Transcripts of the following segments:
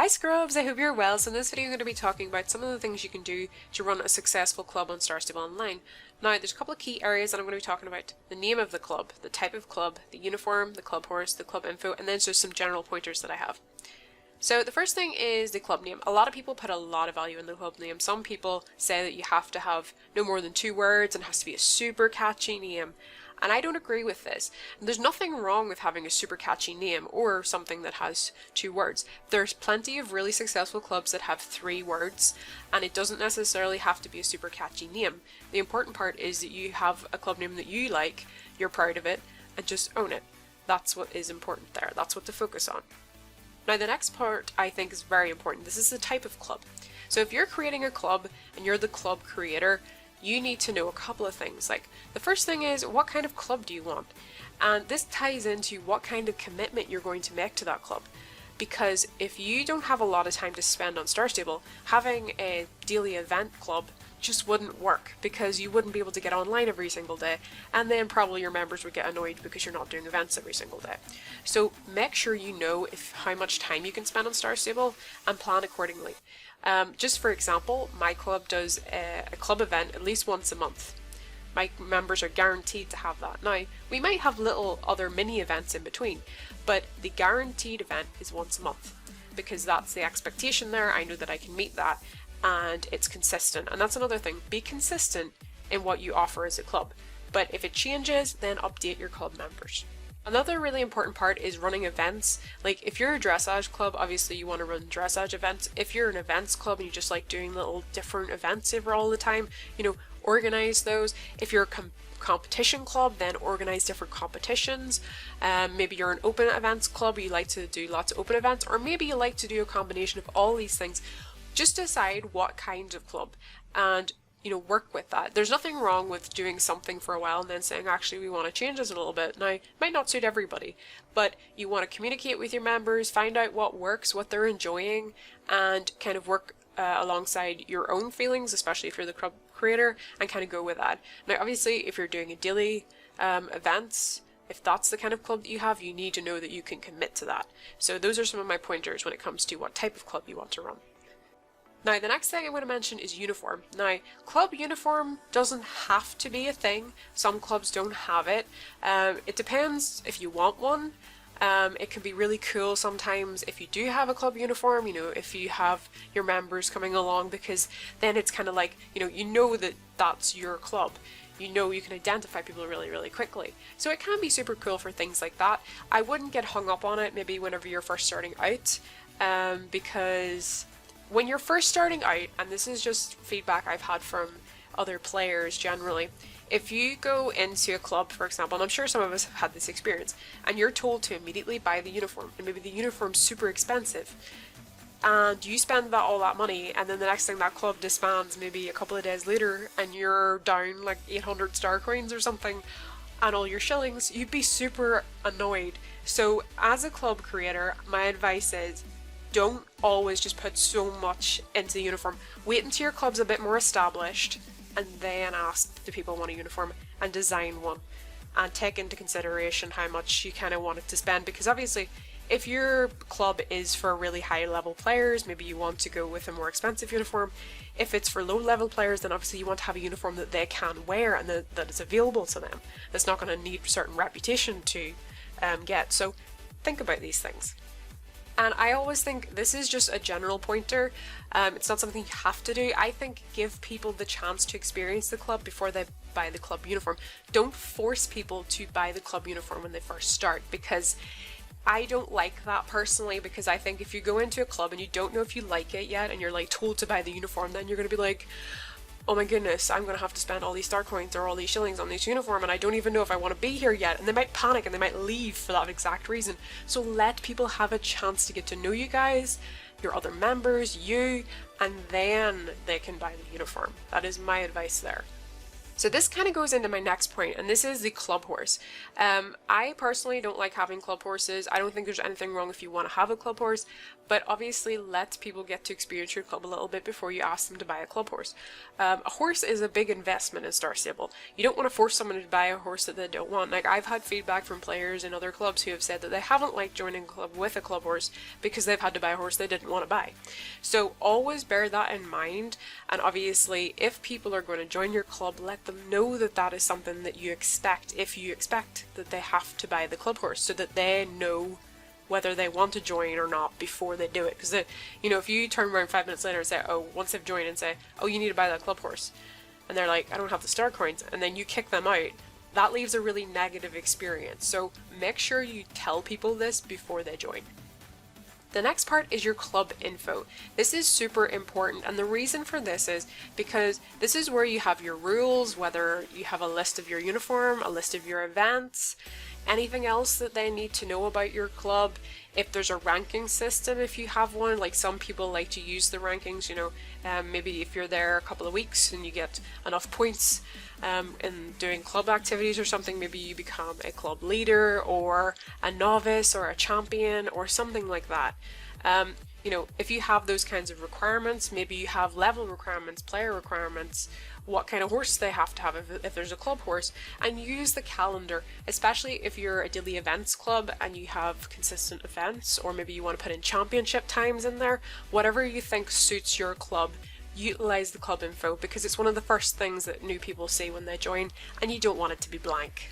Hi Scrubs, I hope you're well. So in this video I'm going to be talking about some of the things you can do to run a successful club on Star Stable Online. Now there's a couple of key areas that I'm going to be talking about. The name of the club, the type of club, the uniform, the club horse, the club info, and then just some general pointers that I have. So the first thing is the club name. A lot of people put a lot of value in the club name. Some people say that you have to have no more than 2 words and it has to be a super catchy name. And I don't agree with this. And there's nothing wrong with having a super catchy name or something that has 2 words. There's plenty of really successful clubs that have 3 words, and it doesn't necessarily have to be a super catchy name. The important part is that you have a club name that you like, you're proud of it, and just own it. That's what is important there. That's what to focus on. Now the next part I think is very important. This is the type of club. So if you're creating a club and you're the club creator, you need to know a couple of things. Like, the first thing is, what kind of club do you want? And this ties into what kind of commitment you're going to make to that club. Because if you don't have a lot of time to spend on Star Stable, having a daily event club just wouldn't work, because you wouldn't be able to get online every single day, and then probably your members would get annoyed because you're not doing events every single day. So make sure you know how much time you can spend on Star Stable and plan accordingly. Just for example, my club does a club event at least once a month. My members are guaranteed to have that. Now, we might have little other mini events in between, but the guaranteed event is once a month, because that's the expectation there. I know that I can meet that, and it's consistent. And that's another thing, be consistent in what you offer as a club. But if it changes, then update your club members. Another really important part is running events. Like, if you're a dressage club, obviously you want to run dressage events. If you're an events club and you just like doing little different events over all the time, organize those. If you're a competition club, then organize different competitions. Maybe you're an open events club, you like to do lots of open events, or maybe you like to do a combination of all these things. Just decide what kind of club and work with that. There's nothing wrong with doing something for a while and then saying, actually, we want to change this a little bit. Now, it might not suit everybody, but you want to communicate with your members, find out what works, what they're enjoying, and kind of work alongside your own feelings, especially if you're the club creator, and kind of go with that. Now, obviously, if you're doing a daily events, if that's the kind of club that you have, you need to know that you can commit to that. So those are some of my pointers when it comes to what type of club you want to run. Now, the next thing I'm going to mention is uniform. Now, club uniform doesn't have to be a thing. Some clubs don't have it. It depends if you want one. It can be really cool sometimes if you do have a club uniform, if you have your members coming along, because then it's kind of like, you know that that's your club. You can identify people really, really quickly. So it can be super cool for things like that. I wouldn't get hung up on it maybe whenever you're first starting out, because when you're first starting out, and this is just feedback I've had from other players generally, if you go into a club, for example, and I'm sure some of us have had this experience, and you're told to immediately buy the uniform, and maybe the uniform's super expensive, and you spend all that money, and then the next thing that club disbands maybe a couple of days later, and you're down like 800 star coins or something, and all your shillings, you'd be super annoyed. So as a club creator, my advice is, don't always just put so much into the uniform. Wait until your club's a bit more established and then ask do people want a uniform, and design one, and take into consideration how much you kind of want it to spend, because obviously if your club is for really high level players, maybe you want to go with a more expensive uniform. If it's for low level players, then obviously you want to have a uniform that they can wear and that is available to them. That's not going to need certain reputation to get. So think about these things. And I always think this is just a general pointer. It's not something you have to do. I think give people the chance to experience the club before they buy the club uniform. Don't force people to buy the club uniform when they first start, because I don't like that personally, because I think if you go into a club and you don't know if you like it yet and you're like told to buy the uniform, then you're going to be like, oh my goodness, I'm going to have to spend all these star coins or all these shillings on this uniform, and I don't even know if I want to be here yet. And they might panic and they might leave for that exact reason. So let people have a chance to get to know you guys, your other members, you, and then they can buy the uniform. That is my advice there. So this kind of goes into my next point, and this is the club horse. I personally don't like having club horses. I don't think there's anything wrong if you want to have a club horse, but obviously let people get to experience your club a little bit before you ask them to buy a club horse. A horse is a big investment in Star Stable. You don't want to force someone to buy a horse that they don't want. Like, I've had feedback from players in other clubs who have said that they haven't liked joining a club with a club horse because they've had to buy a horse they didn't want to buy. So always bear that in mind, and obviously if people are going to join your club, let them know that that is something that you expect, if you expect that they have to buy the club horse, so that they know whether they want to join or not before they do it. Because, you know, if you turn around 5 minutes later and say, oh, once they've joined and say, oh, you need to buy that club horse, and they're like, I don't have the star coins, and then you kick them out, that leaves a really negative experience. So make sure you tell people this before they join. The next part is your club info. This is super important, and the reason for this is because this is where you have your rules, whether you have a list of your uniform, a list of your events, anything else that they need to know about your club. If there's a ranking system, if you have one, like some people like to use the rankings, you know, maybe if you're there a couple of weeks and you get enough points in doing club activities or something, maybe you become a club leader or a novice or a champion or something like that. You know, if you have those kinds of requirements, maybe you have level requirements, player requirements, what kind of horse they have to have if there's a club horse, and use the calendar, especially if you're a daily events club and you have consistent events, or maybe you want to put in championship times in there. Whatever you think suits your club, utilize the club info, because it's one of the first things that new people see when they join, and you don't want it to be blank.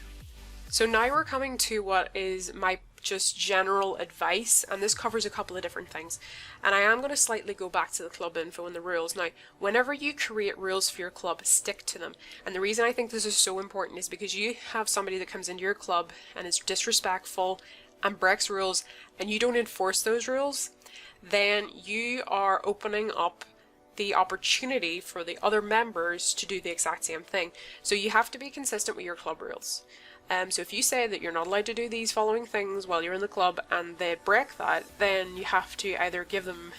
So now we're coming to what is my just general advice, and this covers a couple of different things, and I am going to slightly go back to the club info and the rules. Now, whenever you create rules for your club, stick to them, and the reason I think this is so important is because you have somebody that comes into your club and is disrespectful and breaks rules, and you don't enforce those rules, then you are opening up the opportunity for the other members to do the exact same thing. So you have to be consistent with your club rules. So if you say that you're not allowed to do these following things while you're in the club and they break that, then you have to either give them,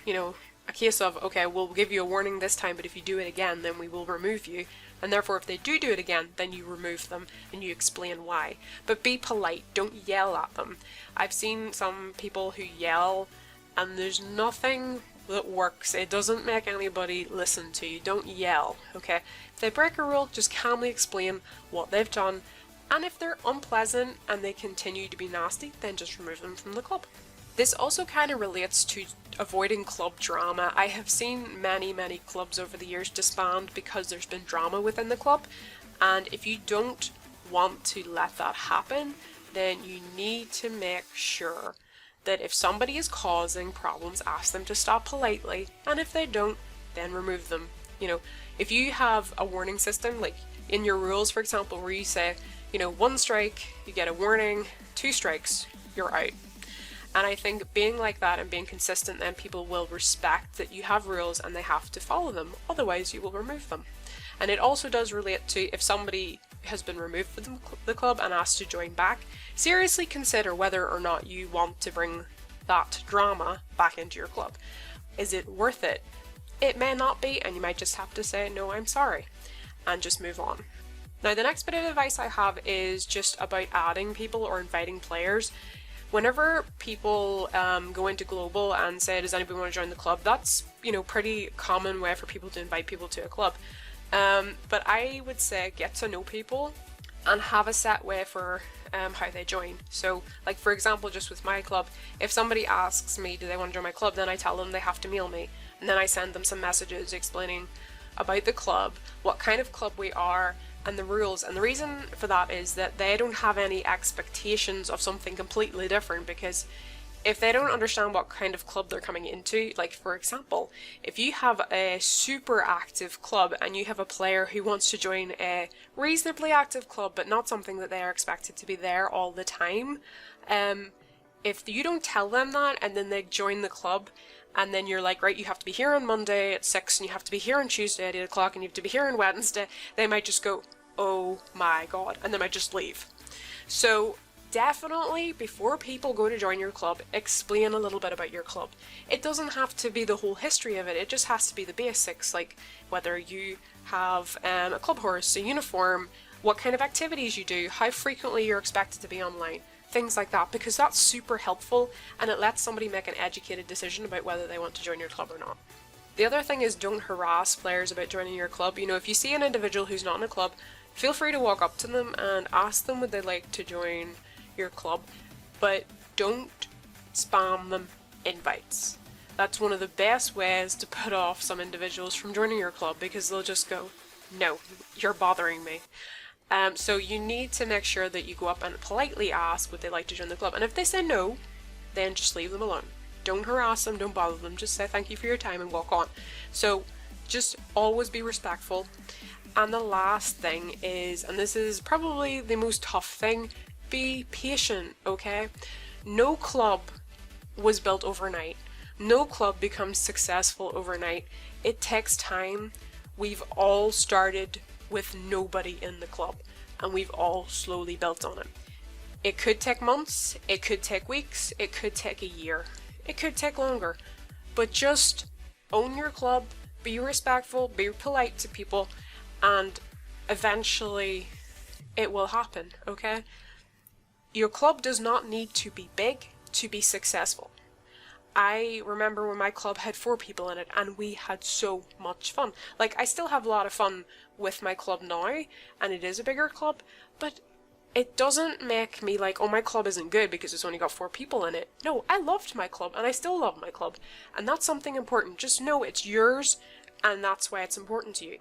you know, a case of, okay, we'll give you a warning this time, but if you do it again, then we will remove you. And therefore, if they do it again, then you remove them and you explain why. But be polite, don't yell at them. I've seen some people who yell and there's nothing that works. It doesn't make anybody listen to you. Don't yell, okay? If they break a rule, just calmly explain what they've done. And if they're unpleasant and they continue to be nasty, then just remove them from the club. This also kind of relates to avoiding club drama. I have seen many clubs over the years disband because there's been drama within the club, and if you don't want to let that happen, then you need to make sure that if somebody is causing problems, ask them to stop politely, and if they don't, then remove them. You know, if you have a warning system, like in your rules, for example, where you say, you know, 1 strike, you get a warning, 2 strikes, you're out. And I think being like that and being consistent, then people will respect that you have rules and they have to follow them, otherwise you will remove them. And it also does relate to if somebody has been removed from the club and asked to join back, seriously consider whether or not you want to bring that drama back into your club. Is it worth it? It may not be, and you might just have to say, no, I'm sorry, and just move on. Now, the next bit of advice I have is just about adding people or inviting players. Whenever people go into global and say, does anybody want to join the club, that's, you know, pretty common way for people to invite people to a club. But I would say get to know people and have a set way for how they join. So, like for example, just with my club, if somebody asks me, do they want to join my club, then I tell them they have to mail me. And then I send them some messages explaining about the club, what kind of club we are, and the rules. And the reason for that is that they don't have any expectations of something completely different, because if they don't understand what kind of club they're coming into, like for example, if you have a super active club and you have a player who wants to join a reasonably active club but not something that they are expected to be there all the time, if you don't tell them that and then they join the club and then you're like, right, you have to be here on Monday at 6 and you have to be here on Tuesday at 8 o'clock and you have to be here on Wednesday, they might just go, oh my god, and they might just leave. So definitely, before people go to join your club, explain a little bit about your club. It doesn't have to be the whole history of it, it just has to be the basics, like whether you have a club horse, a uniform, what kind of activities you do, how frequently you're expected to be online, things like that, because that's super helpful and it lets somebody make an educated decision about whether they want to join your club or not. The other thing is, don't harass players about joining your club. You know, if you see an individual who's not in a club, feel free to walk up to them and ask them would they like to join your club, but don't spam them invites. That's one of the best ways to put off some individuals from joining your club, because they'll just go, no, you're bothering me. So you need to make sure that you go up and politely ask would they like to join the club, and if they say no, then just leave them alone. Don't harass them, don't bother them, just say thank you for your time and walk on. So just always be respectful. And the last thing is, and this is probably the most tough thing, be patient, okay? No club was built overnight. No club becomes successful overnight. It takes time. We've all started with nobody in the club, and we've all slowly built on it. It could take months, it could take weeks, it could take a year, it could take longer, but just own your club, be respectful, be polite to people, and eventually it will happen, okay? Your club does not need to be big to be successful. I remember when my club had 4 people in it and we had so much fun. Like, I still have a lot of fun with my club now, and it is a bigger club, but it doesn't make me like, oh, my club isn't good because it's only got 4 people in it. No, I loved my club and I still love my club, and that's something important. Just know it's yours, and that's why it's important to you.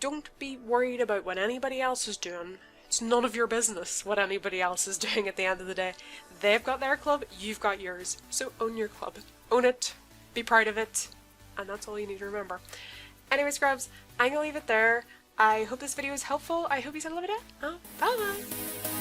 Don't be worried about what anybody else is doing. It's none of your business what anybody else is doing at the end of the day. They've got their club, you've got yours. So own your club. Own it, be proud of it, and that's all you need to remember. Anyway, Scrubs, I'm gonna leave it there. I hope this video was helpful. I hope you said a little bit. Bye!